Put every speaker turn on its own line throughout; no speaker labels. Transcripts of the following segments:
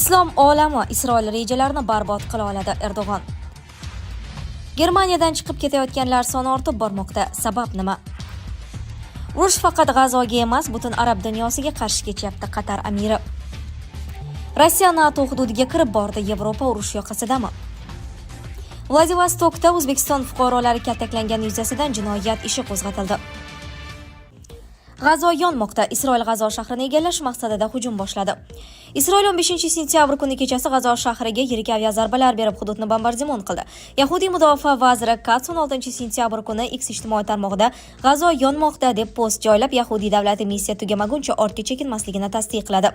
Islom olami Isroil rejalarini barbod qila oladi – Erdo'g'on. Germaniyadan chiqib ketayotganlar soni ortib bormoqda. Sabab nima? Urush faqat G'azoga emas, butun arab dunyosiga qarshi kechyapti – Qatar amiri. Rossiya NATO hududiga kirib bordi. Yevropa urush yoqasidami? Vladivostokda O'zbekiston fuqarolari kaltaklangan yuzasidan jinoyat ishi qo'zg'atildi. G'azo yonmoqda. Isroil G'azo shahrini egallash maqsadida hujum boshladi. Isroil 15-sentyabr kuni kechasi G'azo shahriga yirik aviazarbalar berib hududni bombardimon qildi. Yahudiy mudofaa vaziri Katz 16-sentyabr kuni X ijtimoiy tarmog'ida G'azo yonmoqda deb post joylab, Yahudiy davlati missiya tugamaguncha ortga chekinmasligini tasdiqladi.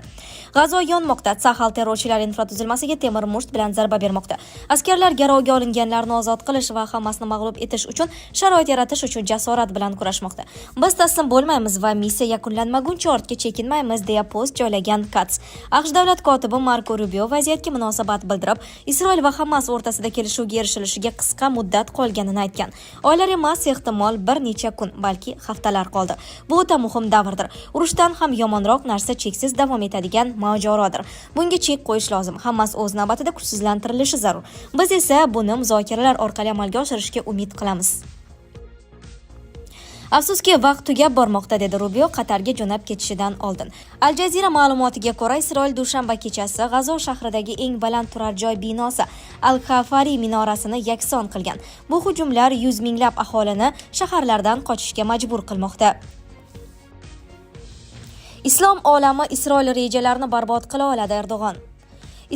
G'azo yonmoqda. Sahal terrorchilar infratuzilmasiga temir musht bilan zarba bermoqda. Askarlar garovga olinganlarni ozod qilish va Hamasni mag'lub etish uchun sharoit yaratish uchun jasorat bilan kurashmoqda. Biz taslim bo'lmaymiz va missiya yakunlanmaguncha ortga chekinmaymiz, deya post joylagan Katz. AQSh davlat kotibi Marko Rubio vaziyatga munosabat bildirib, Isroil va Hamas o'rtasida kelishuvga erishilishiga qisqa muddat qolganini aytgan. Oylar emas, ehtimol bir necha kun, balki haftalar qoldi. Bu o'ta muhim davrdir. Urushdan ham yomonroq narsa cheksiz davom etadigan mojarodir. Bunga chek qo'yish lozim. Hamas o'z navbatida kuchsizlantirilishi zarur. Biz esa buni muzokaralar orqali amalga oshirishga umid qilamiz. Afsuski, vaqt tugab bormoqda, dedi Rubio Qatarga jo'nab ketishidan oldin. Al Jazeera ma'lumotiga ko'ra, Isroil dushanba kechasi G'azo shahridagi eng baland turar joy binosi Al-Khafari minorasini yakson qilgan. Bu hujumlar yuz minglab aholini shaharlardan qochishga majbur qilmoqda. Islom olami Isroil rejalarini barbod qila oladi – Erdo'g'on.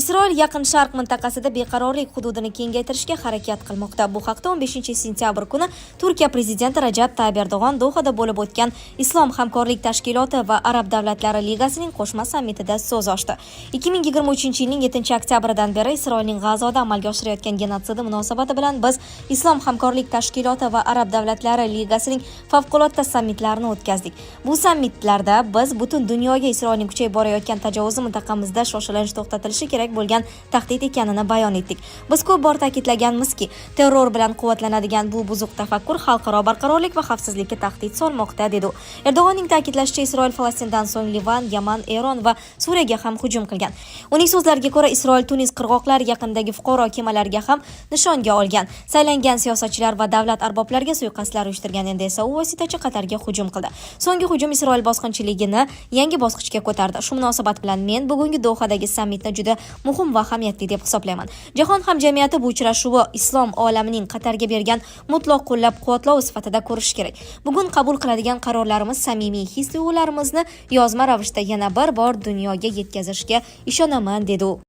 Isroil Yaqin Sharq mintaqasida beqarorlik hududini kengaytirishga harakat qilmoqda. Bu haqda 15-sentyabr kuni Turkiya prezidenti Rajab Tayyip Erdo'g'on Dohada bo'lib o'tgan Islom hamkorlik tashkiloti va Arab davlatlari ligasining qo'shma sammitida so'z ochdi. 2023-yilning 7-oktyabridan beri Isroilning G'azoda amalga oshirayotgan genotsidi munosabati bilan biz Islom hamkorlik tashkiloti va Arab davlatlari ligasining favqulodda sammitlarini o'tkazdik. Bu sammitlarda biz butun dunyoga Isroilning kuchayib borayotgan tajovuzi mintaqamizda shoshilinch to'xtatilishi kerak bo'lgan tahdid ekanini bayon etdik. Biz ko'p bor ta'kidlaganmizki, terror bilan quvvatlanadigan bu buzuq tafakkur xalqaro barqarorlik va xavfsizlikka tahdid solmoqda, dedi. Erdo'g'onning ta'kidlashicha, Isroil Falastindan so'ng Livan, Yaman, Eron va Suriyaga ham hujum qilgan. Uning so'zlariga ko'ra, Isroil Tunis qirg'oqlari yaqinidagi fuqaro kemalariga ham nishonga olgan. Saylangan siyosatchilar va davlat arboblarga suiqasdlar uyushtirgan. Endi esa u vositachi Qatarga hujum qildi. So'nggi hujum Isroil bosqinchiligini yangi bosqichga ko'tardi. Shu munosabat bilan men bugungi Dohadagi sammitni juda muhim va ahamiyatli deb hisoblayman. Jahon hamjamiyati bu uchrashuvni Islom olamining Qatarga bergan mutlaq qo'llab-quvvatlovi sifatida ko'rish kerak. Bugun qabul qiladigan qarorlarimiz samimiy his-tuyg'ularimizni yozma ravishda yana bir bor dunyoga yetkazishga ishonaman, dedi u.